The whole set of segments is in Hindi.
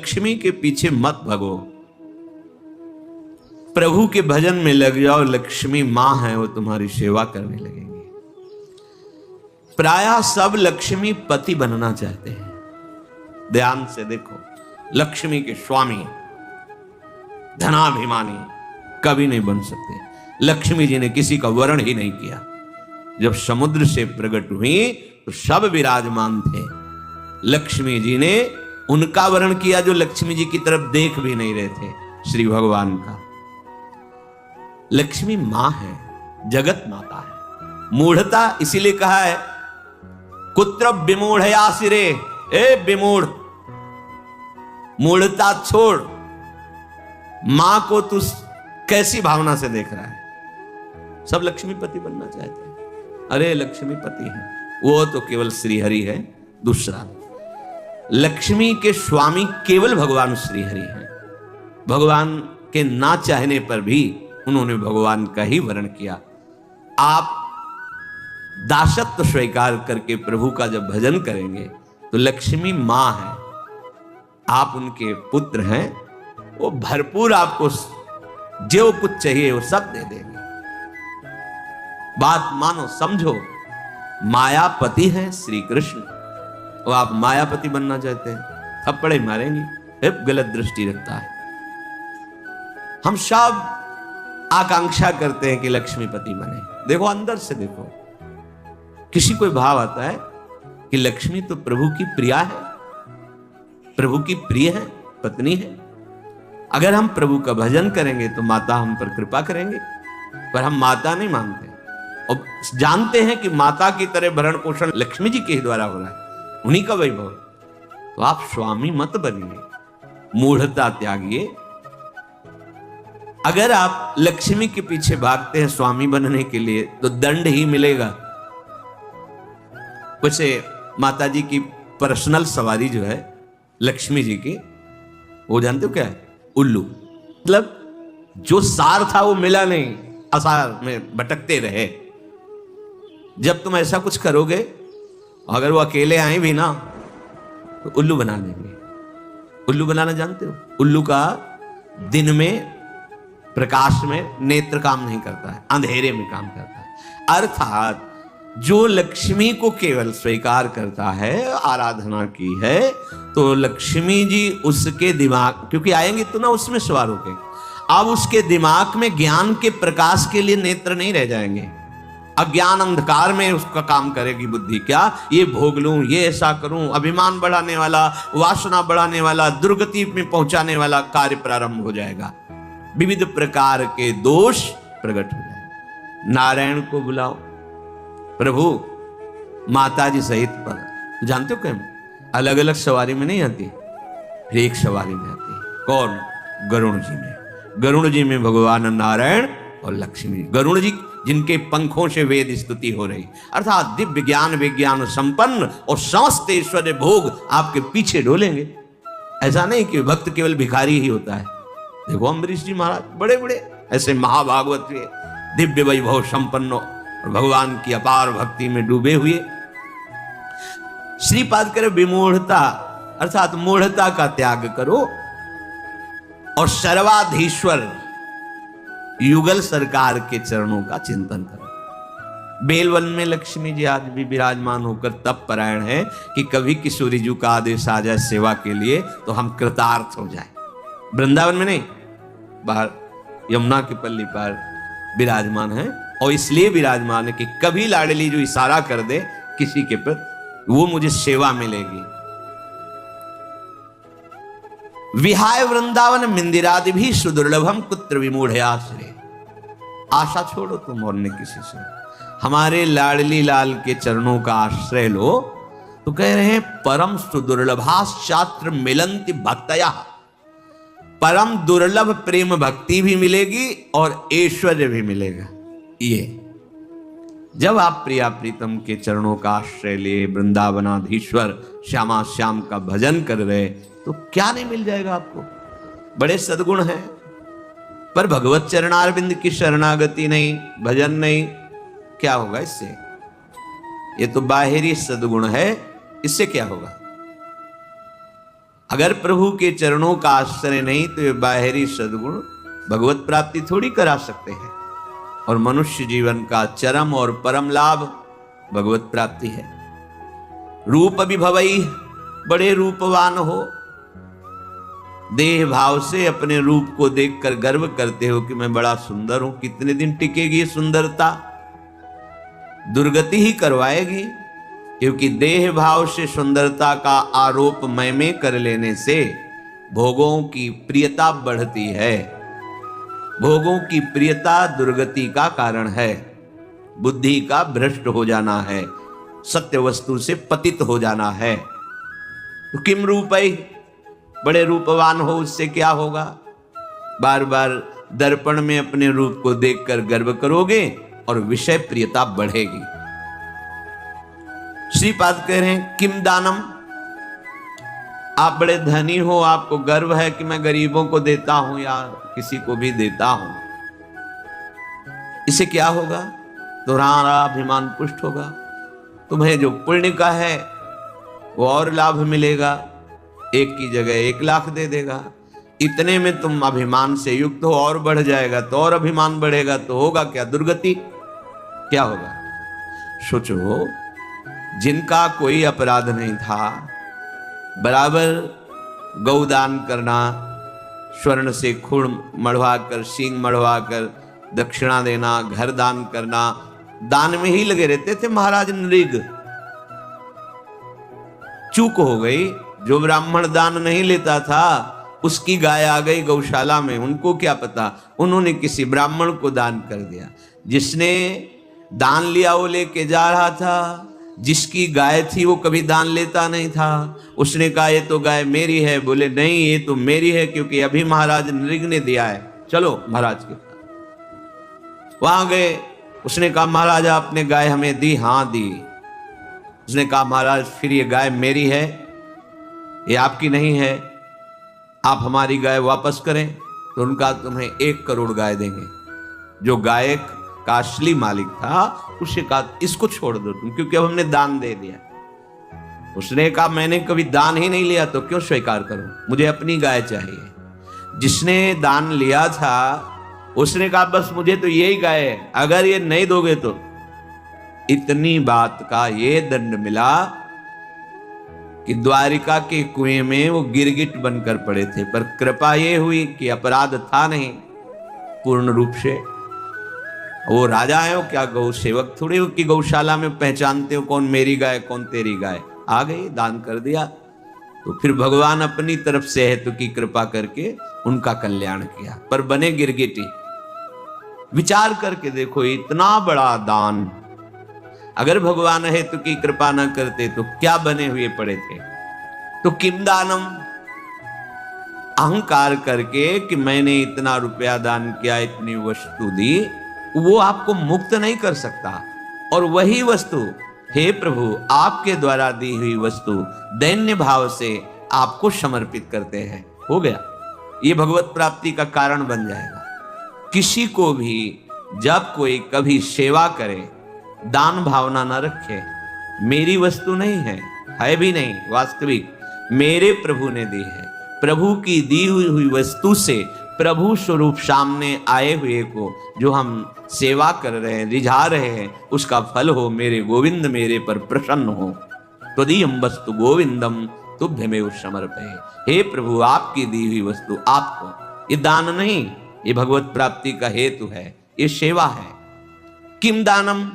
लक्ष्मी के पीछे मत भगो, प्रभु के भजन में लग जाओ। लक्ष्मी मां है, वो तुम्हारी सेवा करने लगेंगे। प्रायः सब लक्ष्मी पति बनना चाहते हैं। ध्यान से देखो, लक्ष्मी के स्वामी धनाभिमानी कभी नहीं बन सकते। लक्ष्मी जी ने किसी का वर्ण ही नहीं किया। जब समुद्र से प्रकट हुई तो सब विराजमान थे। लक्ष्मी जी ने उनका वर्ण किया जो लक्ष्मी जी की तरफ देख भी नहीं रहे थे, श्री भगवान का। लक्ष्मी मां है, जगत माता है। मूढ़ता इसीलिए कहा है, कुत्र विमूढ़या सिरे, ए विमूढ़, मूढ़ता छोड़। मां को तू कैसी भावना से देख रहा है? सब लक्ष्मीपति बनना चाहते हैं। अरे लक्ष्मीपति है, वो तो केवल श्री हरि है। दूसरा, लक्ष्मी के स्वामी केवल भगवान श्री हरि हैं। भगवान के ना चाहने पर भी उन्होंने भगवान का ही वर्ण किया। आप दासत्व स्वीकार करके प्रभु का जब भजन करेंगे तो लक्ष्मी मां है, आप उनके पुत्र हैं। वो भरपूर आपको जो कुछ चाहिए वो सब दे देंगे। बात मानो, समझो। मायापति हैं श्री कृष्ण, और आप मायापति बनना चाहते हैं, थप्पड़े मारेंगे। गलत दृष्टि रखता है। हम सब आकांक्षा करते हैं कि लक्ष्मीपति बने। देखो अंदर से देखो, किसी कोई भाव आता है कि लक्ष्मी तो प्रभु की प्रिया है, प्रभु की प्रिय है, पत्नी है। अगर हम प्रभु का भजन करेंगे तो माता हम पर कृपा करेंगे, पर हम माता नहीं मानते और जानते हैं कि माता की तरह भरण पोषण लक्ष्मी जी के ही द्वारा हो रहा है, उन्हीं का वैभव। तो आप स्वामी मत बनिए, मूढ़ता त्यागिए। अगर आप लक्ष्मी के पीछे भागते हैं स्वामी बनने के लिए तो दंड ही मिलेगा। वैसे माता जी की पर्सनल सवारी जो है लक्ष्मी जी की, वो जानते हो क्या है? उल्लू। मतलब जो सार था वो मिला नहीं, असार में भटकते रहे। जब तुम ऐसा कुछ करोगे, अगर वो अकेले आए भी ना तो उल्लू बना देंगे। उल्लू बनाना जानते हो? उल्लू का दिन में प्रकाश में नेत्र काम नहीं करता है, अंधेरे में काम करता है। अर्थात जो लक्ष्मी को केवल स्वीकार करता है, आराधना की है, तो लक्ष्मी जी उसके दिमाग, क्योंकि आएंगे तो ना उसमें सवार होके, अब उसके दिमाग में ज्ञान के प्रकाश के लिए नेत्र नहीं रह जाएंगे। अज्ञान अंधकार में उसका काम करेगी बुद्धि। क्या ये भोग लूं, ये ऐसा करूं, अभिमान बढ़ाने वाला, वासना बढ़ाने वाला, दुर्गति में पहुंचाने वाला कार्य प्रारंभ हो जाएगा। विविध प्रकार के दोष प्रकट हो जाएंगे। नारायण को बुलाओ, प्रभु माता जी सहित पर, जानते हो क्या, अलग अलग सवारी में नहीं आती, फिर एक सवारी में आती है। कौन? गरुण जी में। गरुण जी में भगवान नारायण और लक्ष्मी। गरुण जी जिनके पंखों से वेद स्तुति हो रही, अर्थात दिव्य ज्ञान विज्ञान संपन्न और समस्त ऐश्वर्य भोग आपके पीछे डोलेंगे। ऐसा नहीं कि भक्त केवल भिखारी ही होता है। देखो अम्बरीश जी महाराज बड़े बड़े ऐसे महाभागवत हुए, दिव्य वैभव संपन्न और भगवान की अपार भक्ति में डूबे हुए। श्रीपाद करे विमूढ़ता, अर्थात मूढ़ता का त्याग करो और सर्वाधीश्वर युगल सरकार के चरणों का चिंतन करो। बेलवन में लक्ष्मी जी आज भी विराजमान होकर तप परायण है कि कभी किशोरी जी का आदेश आ जाए सेवा के लिए तो हम कृतार्थ हो जाए। वृंदावन में नहीं, बाहर यमुना की पल्ली पर विराजमान है, और इसलिए विराजमान है कि कभी लाडली जो इशारा कर दे किसी के प्रति, वो मुझे सेवा मिलेगी। विहाय वृंदावन मिंदिरादि भी सुदुर्लभम कुत्र विमूढ़याश्रय। आशा छोड़ो तुम और न किसी से, हमारे लाडली लाल के चरणों का आश्रय लो। तो कह रहे हैं परम सुदुर्लभाश्चात्र मिलंति भक्तया, परम दुर्लभ प्रेम भक्ति भी मिलेगी और ऐश्वर्य भी मिलेगा। ये जब आप प्रिया प्रीतम के चरणों का आश्रय लिए वृंदावनाधीश्वर श्यामा श्याम का भजन कर रहे, तो क्या नहीं मिल जाएगा आपको। बड़े सद्गुण हैं, पर भगवत चरणारविंद की शरणागति नहीं, भजन नहीं, क्या होगा इससे? ये तो बाहरी सद्गुण है, इससे क्या होगा? अगर प्रभु के चरणों का आश्रय नहीं तो ये बाहरी सद्गुण भगवत प्राप्ति थोड़ी करा सकते हैं। और मनुष्य जीवन का चरम और परम लाभ भगवत प्राप्ति है। रूप विभवई, बड़े रूपवान हो, देह भाव से अपने रूप को देखकर गर्व करते हो कि मैं बड़ा सुंदर हूं। कितने दिन टिकेगी सुंदरता? दुर्गति ही करवाएगी, क्योंकि देह भाव से सुंदरता का आरोप मैं में कर लेने से भोगों की प्रियता बढ़ती है। भोगों की प्रियता दुर्गति का कारण है, बुद्धि का भ्रष्ट हो जाना है, सत्य वस्तु से पतित हो जाना है। तो किम रूपई, बड़े रूपवान हो, उससे क्या होगा? बार बार दर्पण में अपने रूप को देखकर गर्व करोगे और विषय प्रियता बढ़ेगी। श्रीपाद कह रहे हैं किम दानम, आप बड़े धनी हो, आपको गर्व है कि मैं गरीबों को देता हूं या किसी को भी देता हूं। इससे क्या होगा? तुम्हारा अभिमान पुष्ट होगा, तुम्हें जो पुण्य का है वो और लाभ मिलेगा। 1 की जगह 1 लाख दे देगा। इतने में तुम अभिमान से युक्त हो, और बढ़ जाएगा तो और अभिमान बढ़ेगा, तो होगा क्या? दुर्गति। क्या होगा? सोचो, जिनका कोई अपराध नहीं था, बराबर गौदान करना, स्वर्ण से खूण मढ़वाकर, सींग मढ़वाकर दक्षिणा देना, घर दान करना, दान में ही लगे रहते थे महाराज नृग। चूक हो गई, जो ब्राह्मण दान नहीं लेता था उसकी गाय आ गई गौशाला में, उनको क्या पता, उन्होंने किसी ब्राह्मण को दान कर दिया। जिसने दान लिया वो लेके जा रहा था, जिसकी गाय थी वो कभी दान लेता नहीं था। उसने कहा ये तो गाय मेरी है, बोले नहीं ये तो मेरी है, क्योंकि अभी महाराज नृग ने दिया है, चलो महाराज के पास। वहां गए, उसने कहा महाराज आपने गाय हमें दी? हाँ दी। उसने कहा महाराज फिर ये गाय मेरी है, ये आपकी नहीं है, आप हमारी गाय वापस करें। तो उनका तुम्हें 1 करोड़ गाय देंगे। जो गाय का असली मालिक था उसे कहा इसको छोड़ दो तुम, क्योंकि अब हमने दान दे दिया। उसने कहा मैंने कभी दान ही नहीं लिया, तो क्यों स्वीकार करूं, मुझे अपनी गाय चाहिए। जिसने दान लिया था उसने कहा बस मुझे तो यही गाय है, अगर ये नहीं दोगे तो। इतनी बात का ये दंड मिला कि द्वारिका के कुएं में वो गिरगिट बनकर पड़े थे। पर कृपा ये हुई कि अपराध था नहीं पूर्ण रूप से। वो राजा है, वो क्या गौ सेवक थोड़ी हो कि गौशाला में पहचानते हो कौन मेरी गाय कौन तेरी गाय। आ गई, दान कर दिया। तो फिर भगवान अपनी तरफ से हेतु की कृपा करके उनका कल्याण किया, पर बने गिरगिटी। विचार करके देखो, इतना बड़ा दान अगर भगवान हेतु की कृपा न करते तो क्या बने हुए पड़े थे। तो किम दानम, अहंकार करके कि मैंने इतना रुपया दान किया, इतनी वस्तु दी, वो आपको मुक्त नहीं कर सकता। और वही वस्तु हे प्रभु आपके द्वारा दी हुई वस्तु दैन्य भाव से आपको समर्पित करते हैं, हो गया, ये भगवत प्राप्ति का कारण बन जाएगा। किसी को भी जब कोई कभी सेवा करे, दान भावना न रखे, मेरी वस्तु नहीं है भी नहीं, वास्तविक मेरे प्रभु ने दी है। प्रभु की दी हुई वस्तु से प्रभु स्वरूप सामने आए हुए को जो हम सेवा कर रहे हैं, रिझा रहे हैं, उसका फल हो मेरे गोविंद मेरे पर प्रसन्न हो। त्वदीयं वस्तु गोविंदम तुभ्यमेव समर्पये। हे प्रभु आपकी दी हुई वस्तु आपको, ये दान नहीं, ये भगवत प्राप्ति का हेतु है, ये सेवा है। किम दानम,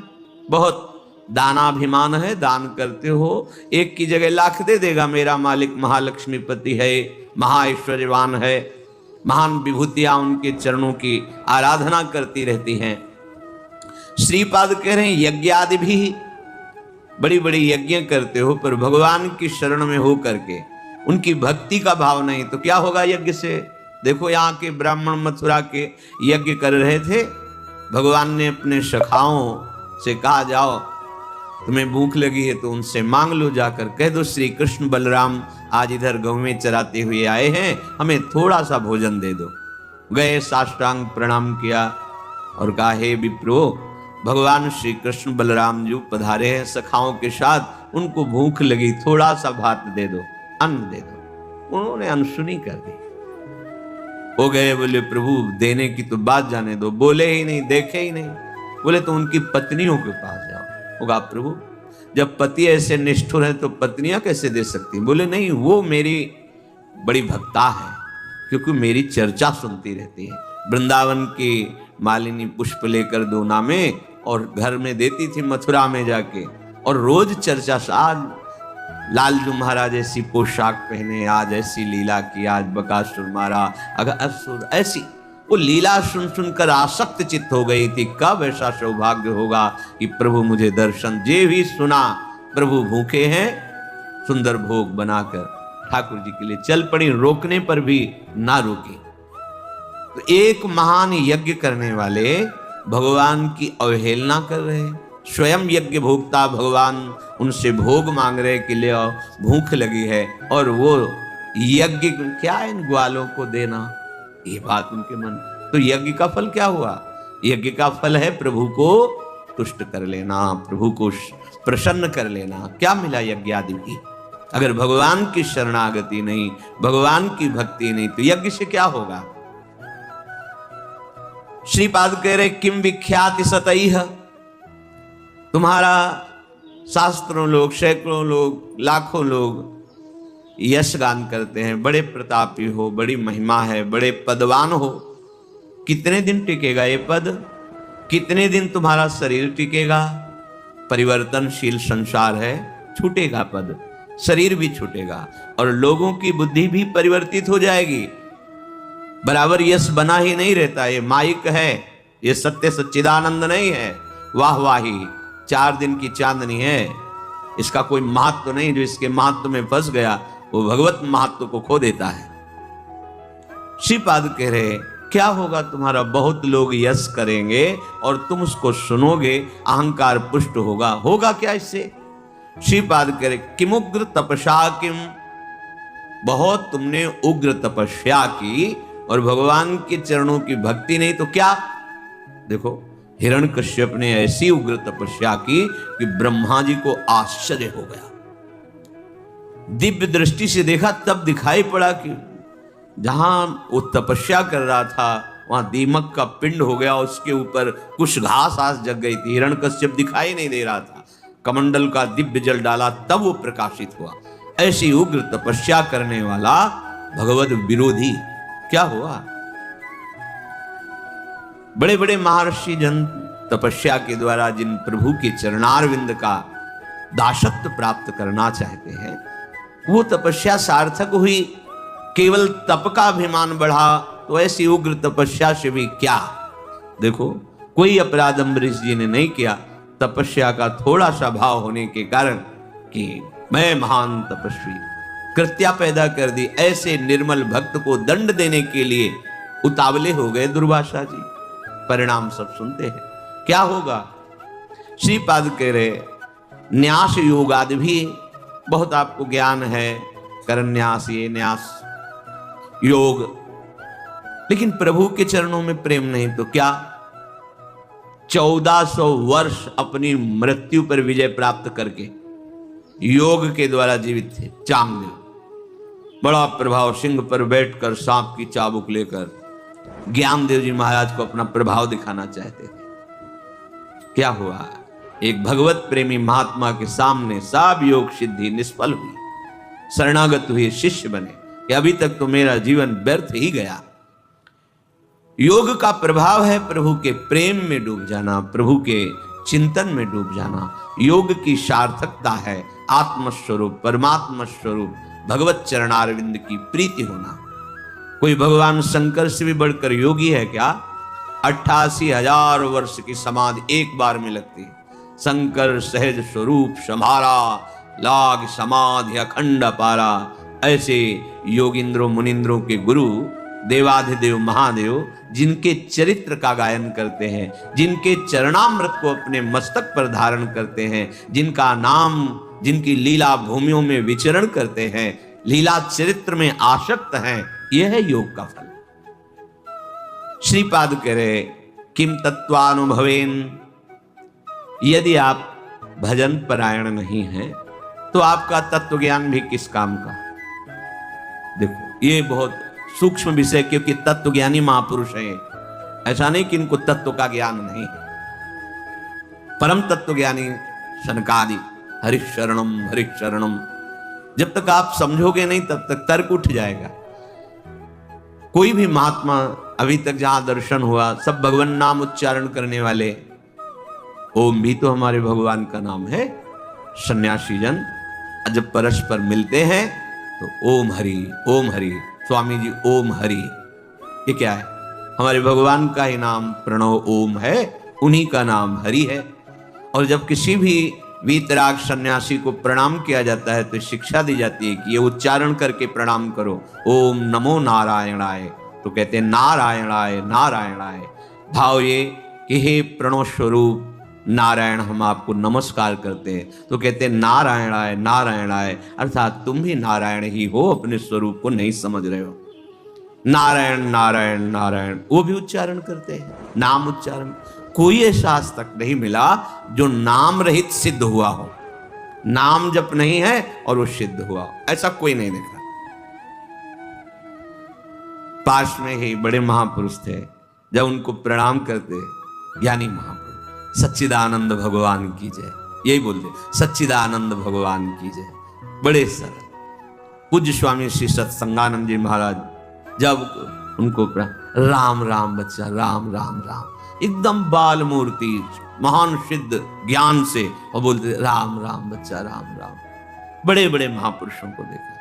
बहुत दानाभिमान है, दान करते हो, 1 की जगह लाख दे देगा मेरा मालिक महालक्ष्मीपति है, महाऐश्वर्यवान है, महान विभूतियां उनके चरणों की आराधना करती रहती हैं। श्रीपाद कह रहे हैं यज्ञ आदि भी, बड़ी बड़ी यज्ञ करते हो, पर भगवान की शरण में हो करके उनकी भक्ति का भाव नहीं, तो क्या होगा यज्ञ से। देखो यहाँ के ब्राह्मण मथुरा के यज्ञ कर रहे थे, भगवान ने अपने सखाओं से कहा जाओ तुम्हें भूख लगी है तो उनसे मांग लो, जाकर कह दो श्री कृष्ण बलराम आज इधर गौ में चराते हुए आए हैं, हमें थोड़ा सा भोजन दे दो। गए, साष्टांग प्रणाम किया और कहा हे विप्रो, भगवान श्री कृष्ण बलराम जी पधारे हैं सखाओं के साथ, उनको भूख लगी, थोड़ा सा भात दे दो, अन्न दे दो। उन्होंने अनसुनी कर दी। हो गए, बोले प्रभु देने की तो बात जाने दो, बोले ही नहीं, देखे ही नहीं। बोले तो उनकी पत्नियों के पास जाओ। होगा प्रभु, जब पति ऐसे निष्ठुर है तो पत्नियां कैसे दे सकती? बोले नहीं, वो मेरी बड़ी भक्ता है, क्योंकि मेरी चर्चा सुनती रहती है। वृंदावन की मालिनी पुष्प लेकर दूना में और घर में देती थी मथुरा में जाके, और रोज चर्चा। आज लालजू महाराज ऐसी पोशाक पहने, आज ऐसी लीला की, आज बकासुर मारा, अगर असुर ऐसी। वो लीला सुन सुनकर आसक्त चित्त हो गई थी। कब ऐसा सौभाग्य होगा कि प्रभु मुझे दर्शन। जे भी सुना प्रभु भूखे हैं, सुंदर भोग बनाकर ठाकुर जी के लिए चल पड़ी, रोकने पर भी ना रुकी। तो एक महान यज्ञ करने वाले भगवान की अवहेलना कर रहे, स्वयं यज्ञ भोक्ता भगवान उनसे भोग मांग रहे कि ले आओ, भूख लगी है, और वो यज्ञ क्या इन ग्वालों को देना, ये बात उनके मन। तो यज्ञ का फल क्या हुआ? यज्ञ का फल है प्रभु को तुष्ट कर लेना, प्रभु को प्रसन्न कर लेना। क्या मिला यज्ञ आदि की? अगर भगवान की शरणागति नहीं, भगवान की भक्ति नहीं, तो यज्ञ से क्या होगा? श्रीपाद कह रहे किम विख्याति सतैह, तुम्हारा शास्त्रों लोग, सैकड़ों लोग, लाखों लोग यश गान करते हैं, बड़े प्रतापी हो, बड़ी महिमा है, बड़े पदवान हो। कितने दिन टिकेगा ये पद? कितने दिन तुम्हारा शरीर टिकेगा? परिवर्तनशील संसार है, छूटेगा पद, शरीर भी छूटेगा, और लोगों की बुद्धि भी परिवर्तित हो जाएगी। बराबर यश बना ही नहीं रहता। ये माइक है, ये सत्य सच्चिदानंद नहीं है, वाह वाही 4 दिन की चांदनी है, इसका कोई महत्व नहीं। जो इसके महत्व में फंस गया वो भगवत महत्व को खो देता है। श्रीपाद कह रहे क्या होगा तुम्हारा? बहुत लोग यश करेंगे और तुम उसको सुनोगे, अहंकार पुष्ट होगा। होगा क्या इससे? श्रीपाद कह रहे किमुग्र तपस्या किम, बहुत तुमने उग्र तपस्या की और भगवान के चरणों की भक्ति नहीं तो क्या? देखो हिरण्यकश्यप ने ऐसी उग्र तपस्या की कि ब्रह्मा जी को आश्चर्य हो गया। दिव्य दृष्टि से देखा तब दिखाई पड़ा कि जहां वो तपस्या कर रहा था वहां दीमक का पिंड हो गया, उसके ऊपर कुछ घास आस जग गई थी। हिरण्यकश्यप दिखाई नहीं दे रहा था, कमंडल का दिव्य जल डाला तब वो प्रकाशित हुआ। ऐसी उग्र तपस्या करने वाला भगवत विरोधी क्या हुआ? बड़े बड़े महर्षि जन तपस्या के द्वारा जिन प्रभु के चरणारविंद का दासत्व प्राप्त करना चाहते हैं, वो तपस्या सार्थक हुई। केवल तप का अभिमान बढ़ा तो ऐसी उग्र तपस्या से भी क्या? देखो कोई अपराध अम्बरीश जी ने नहीं किया, तपस्या का थोड़ा सा भाव होने के कारण कि मैं महान तपस्वी, कृत्या पैदा कर दी। ऐसे निर्मल भक्त को दंड देने के लिए उतावले हो गए दुर्वासा जी। परिणाम सब सुनते हैं, क्या होगा? श्रीपाद कह रहे न्यास योगादि भी बहुत आपको ज्ञान है, करन्यास, ये न्यास योग, लेकिन प्रभु के चरणों में प्रेम नहीं तो क्या? 1400 वर्ष अपनी मृत्यु पर विजय प्राप्त करके योग के द्वारा जीवित थे। चांगदेव बड़ा प्रभाव, सिंह पर बैठकर सांप की चाबुक लेकर ज्ञानदेव जी महाराज को अपना प्रभाव दिखाना चाहते थे। क्या हुआ? एक भगवत प्रेमी महात्मा के सामने सब योग सिद्धि निष्फल हुई। शरणागत हुए शिष्य बने कि अभी तक तो मेरा जीवन व्यर्थ ही गया। योग का प्रभाव है प्रभु के प्रेम में डूब जाना, प्रभु के चिंतन में डूब जाना। योग की सार्थकता है आत्मस्वरूप, परमात्मा स्वरूप भगवत चरणारविंद की प्रीति होना। कोई भगवान शंकर से भी बढ़कर योगी है क्या? 88,000 वर्ष की समाधि एक बार में लगती है। शंकर सहज स्वरूप समारा, लाग समाधि अखंड पारा। ऐसे योगिंद्रों मुनिंद्रों के गुरु देवाधिदेव महादेव जिनके चरित्र का गायन करते हैं, जिनके चरणामृत को अपने मस्तक पर धारण करते हैं, जिनका नाम, जिनकी लीला भूमियों में विचरण करते हैं, लीला चरित्र में आसक्त हैं, यह है योग का फल। श्रीपाद कह रहे किम तत्वानुभवेन, यदि आप भजन परायण नहीं हैं तो आपका तत्व ज्ञान भी किस काम का? देखो ये बहुत सूक्ष्म विषय, क्योंकि तत्व ज्ञानी महापुरुष है। ऐसा नहीं कि इनको तत्व का ज्ञान नहीं। परम तत्व ज्ञानी सनकादि हरिशरणम हरिशरणम, जब तक आप समझोगे नहीं तब तक तर्क उठ जाएगा। कोई भी महात्मा अभी तक जहां दर्शन हुआ, सब भगवान नाम उच्चारण करने वाले। ओम भी तो हमारे भगवान का नाम है। सन्यासी जन जब परस्पर मिलते हैं तो ओम हरि ओम हरि। स्वामी जी ओम हरि, ये क्या है? हमारे भगवान का ही नाम प्रणव ओम है, उन्हीं का नाम हरि है। और जब किसी भी वीतराग सन्यासी को प्रणाम किया जाता है तो शिक्षा दी जाती है कि ये उच्चारण करके प्रणाम करो, ओम नमो नारायणाय। तो कहते हैं नारायणाय नारायणाय, भाव ये कि हे प्रणव स्वरूप नारायण हम आपको नमस्कार करते हैं। तो कहते हैं नारायणाय नारायणाय, अर्थात तुम भी नारायण ही हो, अपने स्वरूप को नहीं समझ रहे हो। नारायण नारायण नारायण, वो भी उच्चारण करते हैं, नाम उच्चारण। कोई ऐसा आज तक नहीं मिला जो नाम रहित सिद्ध हुआ हो। नाम जप नहीं है और वो सिद्ध हुआ हो, ऐसा कोई नहीं देखा। पास में ही बड़े महापुरुष थे, जब उनको प्रणाम करते ज्ञानी महापुरुष सच्चिदानंद भगवान की जय, यही बोलते सच्चिदानंद भगवान की जय। बड़े सरल पूज्य स्वामी श्री सत्संगानंद जी महाराज, जब उनको राम राम बच्चा, राम राम राम, एकदम बाल मूर्ति महान सिद्ध ज्ञान से, और बोलते राम राम बच्चा, राम राम। बड़े बड़े महापुरुषों को देखा।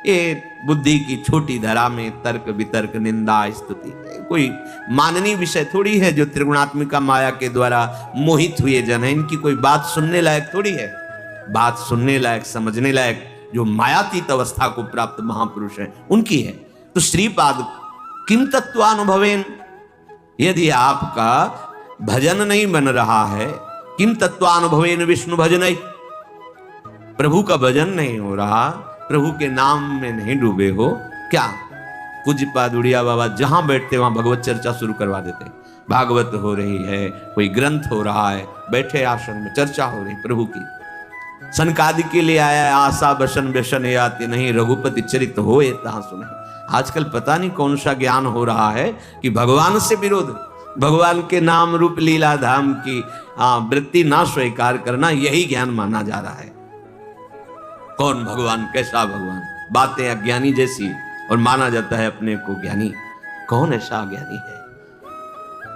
ये बुद्धि की छोटी धरा में तर्क वितर्क निंदा स्तुति कोई माननीय विषय थोड़ी है। जो त्रिगुणात्मिका माया के द्वारा मोहित हुए जन है, इनकी कोई बात सुनने लायक थोड़ी है। बात सुनने लायक, समझने लायक जो मायातीत अवस्था को प्राप्त महापुरुष है उनकी है। तो श्रीपाद किम तत्वानुभवेन, यदि आपका भजन नहीं बन रहा है, किम तत्वानुभवेन विष्णु भजन, प्रभु का भजन नहीं हो रहा, प्रभु के नाम में नहीं डूबे हो, क्या? पूज्यपाद उड़िया बाबा जहां बैठते वहां भगवत चर्चा शुरू करवा देते। भागवत हो रही है, कोई ग्रंथ हो रहा है, बैठे आश्रम में चर्चा हो रही प्रभु की। सनकादि के लिए आया, आशा बसन व्यसन आती नहीं, रघुपति चरित हो तहां सुने। आजकल पता नहीं कौन सा ज्ञान हो रहा है कि भगवान से विरोध, भगवान के नाम रूप लीला धाम की वृत्ति ना स्वीकार करना, यही ज्ञान माना जा रहा है। कौन भगवान, कैसा भगवान, बातें अज्ञानी जैसी, और माना जाता है अपने को ज्ञानी। कौन ऐसा ज्ञानी है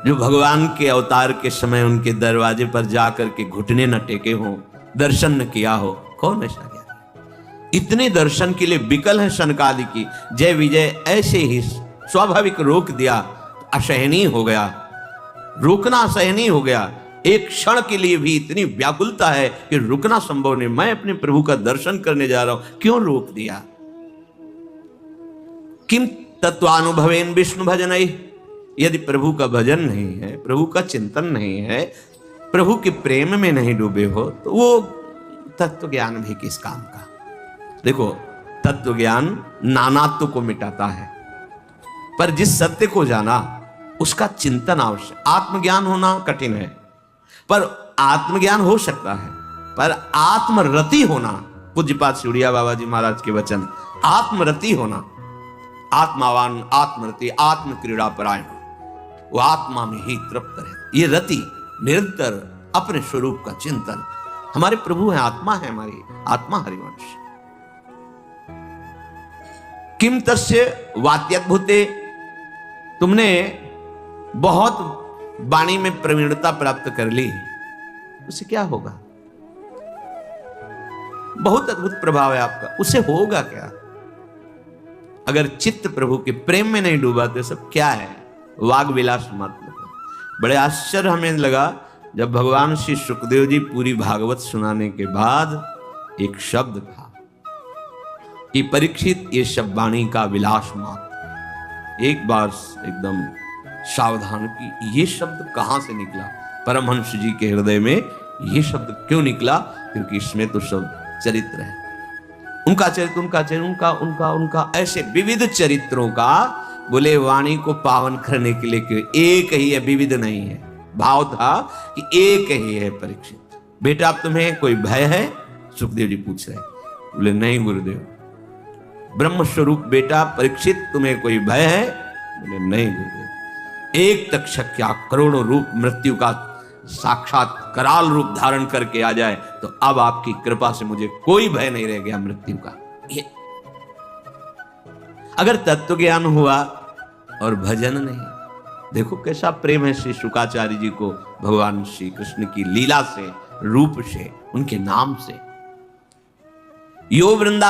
जो भगवान के अवतार के समय उनके दरवाजे पर जाकर के घुटने न टेके हों, दर्शन न किया हो? कौन ऐसा ज्ञानी? इतने दर्शन के लिए विकल है सनकादि की। जय विजय ऐसे ही स्वाभाविक रोक दिया, असहनीय हो गया, रोकना असहनीय हो गया। एक क्षण के लिए भी इतनी व्याकुलता है कि रुकना संभव नहीं। मैं अपने प्रभु का दर्शन करने जा रहा हूं, क्यों रोक दिया? किम तत्वानुभवेन विष्णु भजन, यदि प्रभु का भजन नहीं है, प्रभु का चिंतन नहीं है, प्रभु के प्रेम में नहीं डूबे हो, तो वो तत्व ज्ञान भी किस काम का? देखो, तत्व ज्ञान नानात्व को मिटाता है, पर जिस सत्य को जाना उसका चिंतन आवश्यक। आत्मज्ञान होना कठिन है, पर आत्मज्ञान हो सकता है, पर आत्मरति होना, पूज्यपाद सिउड़िया बाबा जी महाराज के वचन, आत्मरति होना, आत्मावान आत्मरति आत्म क्रीड़ा परायण, वो आत्मा में ही तृप्त रहे। ये रति निरंतर अपने स्वरूप का चिंतन। हमारे प्रभु है, आत्मा है, हमारी आत्मा हरिवंश। किम तस्य वात्यद्भुते, तुमने बहुत वाणी में प्रवीणता प्राप्त कर ली, उसे क्या होगा? बहुत अद्भुत प्रभाव है आपका, उसे होगा क्या? अगर चित्त प्रभु के प्रेम में नहीं डूबा तो सब क्या है? वाग विलास मात्र। बड़े आश्चर्य हमें लगा जब भगवान श्री सुखदेव जी पूरी भागवत सुनाने के बाद एक शब्द था कि परीक्षित, ये सब वाणी का विलास मात्र। एक बार एकदम सावधान की, ये शब्द कहां से निकला? परमहंस जी के हृदय में ये शब्द क्यों निकला? क्योंकि इसमें तो सब चरित्र है, उनका चरित्र, उनका चरित्र, उनका उनका उनका ऐसे विविध चरित्रों का। बोले वाणी को पावन करने के लिए क्यों? एक ही है, विविध नहीं है। भाव था कि एक ही है। परीक्षित, बेटा अब तुम्हें कोई भय है? सुखदेव जी पूछ रहे। बोले नहीं गुरुदेव, ब्रह्म स्वरूप बेटा परीक्षित, तुम्हें कोई भय है? बोले नहीं गुरुदेव। एक तक्षक क्या करोड़ों रूप मृत्यु का साक्षात कराल रूप धारण करके आ जाए तो अब आपकी कृपा से मुझे कोई भय नहीं रह गया मृत्यु का। ये अगर तत्व ज्ञान हुआ और भजन नहीं, देखो कैसा प्रेम है श्री शुकाचार्य जी को भगवान श्री कृष्ण की लीला से, रूप से, उनके नाम से। यो वृंदा